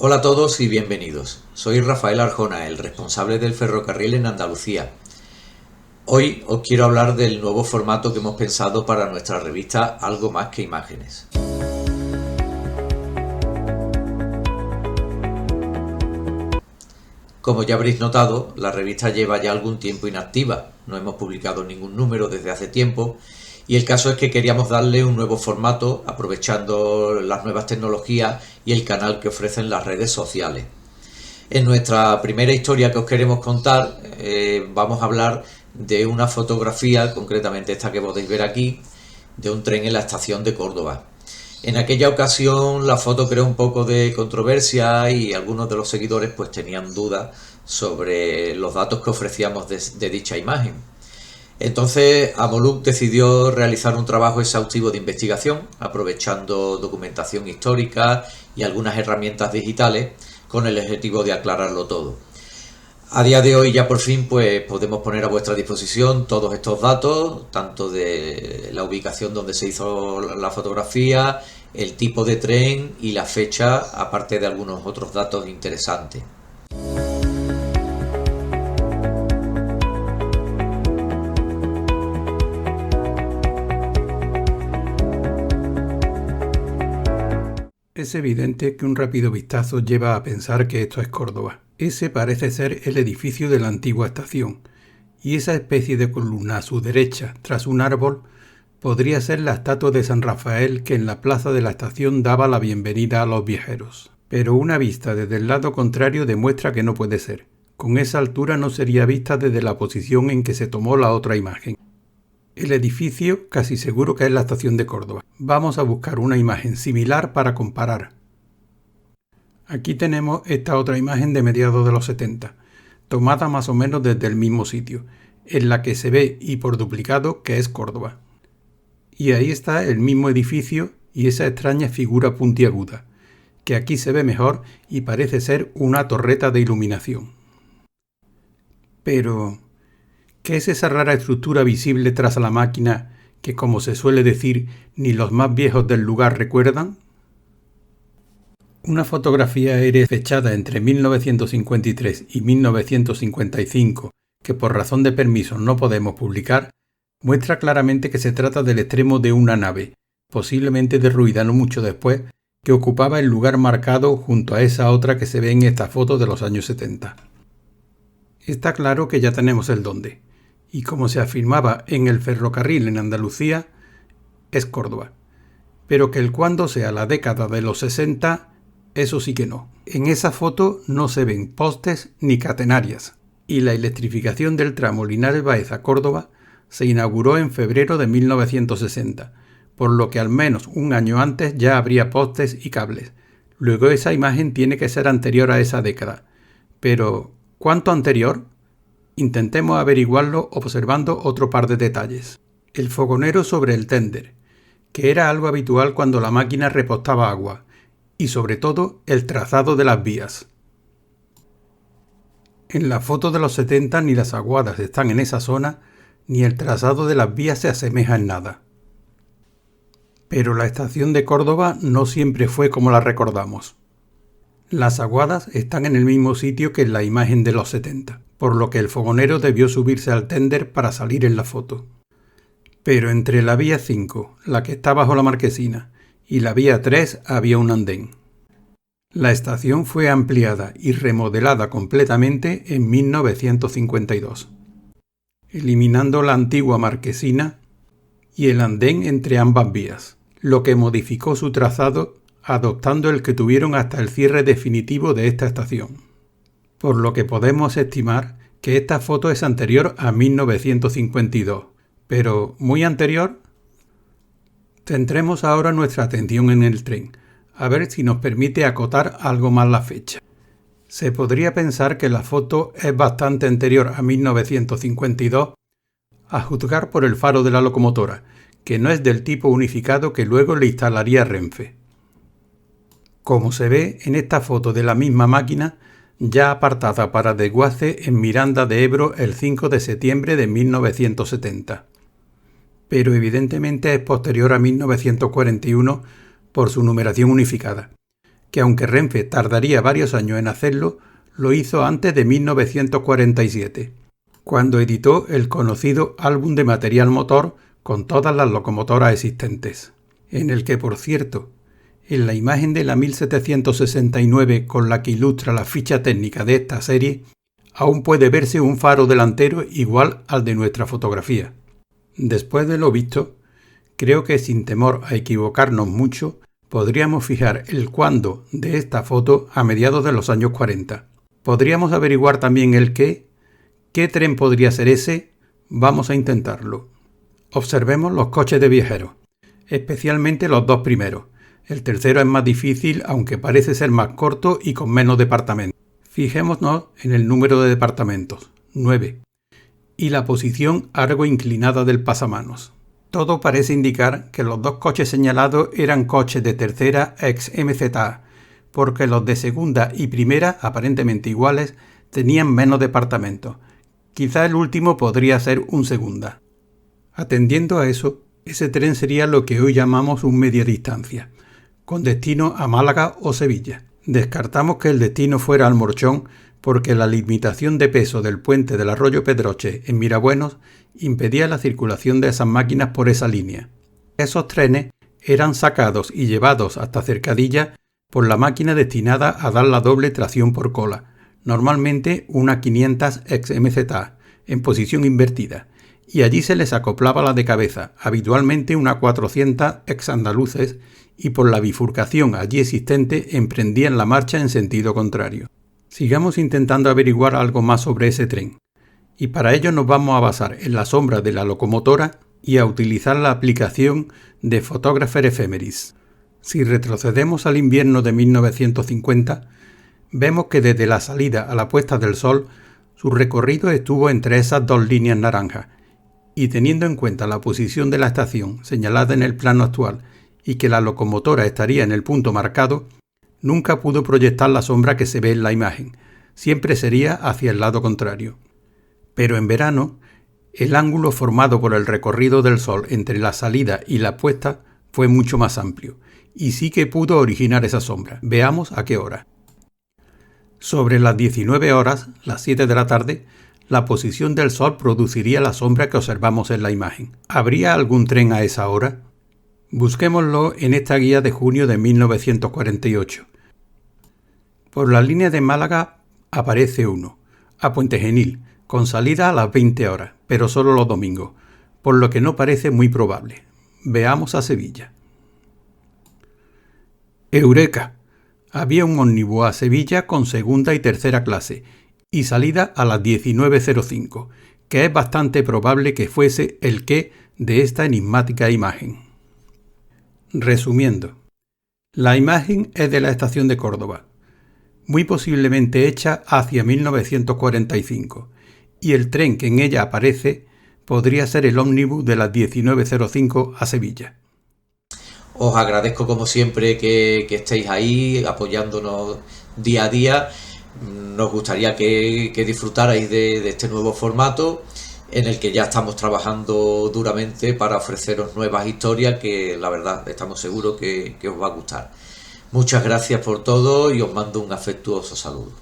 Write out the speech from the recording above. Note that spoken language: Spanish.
Hola a todos y bienvenidos. Soy Rafael Arjona, el responsable del ferrocarril en Andalucía. Hoy os quiero hablar del nuevo formato que hemos pensado para nuestra revista Algo Más que Imágenes. Como ya habréis notado, la revista lleva ya algún tiempo inactiva, no hemos publicado ningún número desde hace tiempo y el caso es que queríamos darle un nuevo formato aprovechando las nuevas tecnologías y el canal que ofrecen las redes sociales. En nuestra primera historia que os queremos contar vamos a hablar de una fotografía, concretamente esta que podéis ver aquí, de un tren en la estación de Córdoba. En aquella ocasión la foto creó un poco de controversia y algunos de los seguidores pues tenían dudas sobre los datos que ofrecíamos de dicha imagen. Entonces Avoluk decidió realizar un trabajo exhaustivo de investigación, aprovechando documentación histórica y algunas herramientas digitales con el objetivo de aclararlo todo. A día de hoy ya por fin pues podemos poner a vuestra disposición todos estos datos, tanto de la ubicación donde se hizo la fotografía, el tipo de tren y la fecha, aparte de algunos otros datos interesantes. Es evidente que un rápido vistazo lleva a pensar que esto es Córdoba. Ese parece ser el edificio de la antigua estación, y esa especie de columna a su derecha, tras un árbol, podría ser la estatua de San Rafael que en la plaza de la estación daba la bienvenida a los viajeros. Pero una vista desde el lado contrario demuestra que no puede ser. Con esa altura no sería vista desde la posición en que se tomó la otra imagen. El edificio casi seguro que es la estación de Córdoba. Vamos a buscar una imagen similar para comparar. Aquí tenemos esta otra imagen de mediados de los 70, tomada más o menos desde el mismo sitio, en la que se ve y por duplicado que es Córdoba. Y ahí está el mismo edificio y esa extraña figura puntiaguda, que aquí se ve mejor y parece ser una torreta de iluminación. Pero ¿qué es esa rara estructura visible tras la máquina que, como se suele decir, ni los más viejos del lugar recuerdan? Una fotografía aérea fechada entre 1953 y 1955, que por razón de permisos no podemos publicar, muestra claramente que se trata del extremo de una nave, posiblemente derruida no mucho después, que ocupaba el lugar marcado junto a esa otra que se ve en esta foto de los años 70. Está claro que ya tenemos el dónde. Y como se afirmaba en el ferrocarril en Andalucía, es Córdoba. Pero que el cuándo sea la década de los 60, eso sí que no. En esa foto no se ven postes ni catenarias. Y la electrificación del tramo Linares Baeza Córdoba se inauguró en febrero de 1960, por lo que al menos un año antes ya habría postes y cables. Luego esa imagen tiene que ser anterior a esa década. Pero, ¿cuánto anterior? Intentemos averiguarlo observando otro par de detalles. El fogonero sobre el ténder, que era algo habitual cuando la máquina repostaba agua, y sobre todo el trazado de las vías. En la foto de los 70 ni las aguadas están en esa zona, ni el trazado de las vías se asemeja en nada. Pero la estación de Córdoba no siempre fue como la recordamos. Las aguadas están en el mismo sitio que en la imagen de los 70, por lo que el fogonero debió subirse al ténder para salir en la foto. Pero entre la vía 5, la que está bajo la marquesina, y la vía 3 había un andén. La estación fue ampliada y remodelada completamente en 1952, eliminando la antigua marquesina y el andén entre ambas vías, lo que modificó su trazado adoptando el que tuvieron hasta el cierre definitivo de esta estación. Por lo que podemos estimar que esta foto es anterior a 1952, pero ¿muy anterior? Centremos ahora nuestra atención en el tren, a ver si nos permite acotar algo más la fecha. Se podría pensar que la foto es bastante anterior a 1952, a juzgar por el faro de la locomotora, que no es del tipo unificado que luego le instalaría Renfe. Como se ve en esta foto de la misma máquina, ya apartada para desguace en Miranda de Ebro el 5 de septiembre de 1970. Pero evidentemente es posterior a 1941 por su numeración unificada. que aunque Renfe tardaría varios años en hacerlo, lo hizo antes de 1947, cuando editó el conocido álbum de material motor con todas las locomotoras existentes, en el que, por cierto, en la imagen de la 1769 con la que ilustra la ficha técnica de esta serie, aún puede verse un faro delantero igual al de nuestra fotografía. Después de lo visto, creo que sin temor a equivocarnos mucho, podríamos fijar el cuándo de esta foto a mediados de los años 40. Podríamos averiguar también el qué tren podría ser ese. Vamos a intentarlo. Observemos los coches de viajeros, especialmente los dos primeros. El tercero es más difícil, aunque parece ser más corto y con menos departamentos. Fijémonos en el número de departamentos, 9, y la posición algo inclinada del pasamanos. Todo parece indicar que los dos coches señalados eran coches de tercera ex MZA, porque los de segunda y primera, aparentemente iguales, tenían menos departamentos. Quizá el último podría ser un segunda. Atendiendo a eso, ese tren sería lo que hoy llamamos un media distancia, con destino a Málaga o Sevilla. Descartamos que el destino fuera Almorchón porque la limitación de peso del puente del Arroyo Pedroche en Mirabuenos impedía la circulación de esas máquinas por esa línea. Esos trenes eran sacados y llevados hasta Cercadilla por la máquina destinada a dar la doble tracción por cola, normalmente una 500 ex MZA, en posición invertida, y allí se les acoplaba la de cabeza, habitualmente una 400 ex andaluces, y por la bifurcación allí existente emprendían la marcha en sentido contrario. Sigamos intentando averiguar algo más sobre ese tren, y para ello nos vamos a basar en la sombra de la locomotora y a utilizar la aplicación de Photographer Ephemeris. Si retrocedemos al invierno de 1950, vemos que desde la salida a la puesta del sol, su recorrido estuvo entre esas dos líneas naranjas, y teniendo en cuenta la posición de la estación señalada en el plano actual y que la locomotora estaría en el punto marcado, nunca pudo proyectar la sombra que se ve en la imagen, siempre sería hacia el lado contrario. Pero en verano, el ángulo formado por el recorrido del sol entre la salida y la puesta fue mucho más amplio, y sí que pudo originar esa sombra. Veamos a qué hora. Sobre las 19 horas, las 7 de la tarde, la posición del sol produciría la sombra que observamos en la imagen. ¿Habría algún tren a esa hora? Busquémoslo en esta guía de junio de 1948. Por la línea de Málaga aparece uno, a Puente Genil, con salida a las 20 horas, pero solo los domingos, por lo que no parece muy probable. Veamos a Sevilla. ¡Eureka! Había un ómnibus a Sevilla con segunda y tercera clase, y salida a las 19:05, que es bastante probable que fuese el qué de esta enigmática imagen. Resumiendo, la imagen es de la estación de Córdoba, muy posiblemente hecha hacia 1945, y el tren que en ella aparece podría ser el ómnibus de las 19:05 a Sevilla. Os agradezco como siempre que estéis ahí apoyándonos día a día. Nos gustaría que disfrutarais de este nuevo formato en el que ya estamos trabajando duramente para ofreceros nuevas historias que la verdad estamos seguros que os va a gustar. Muchas gracias por todo y os mando un afectuoso saludo.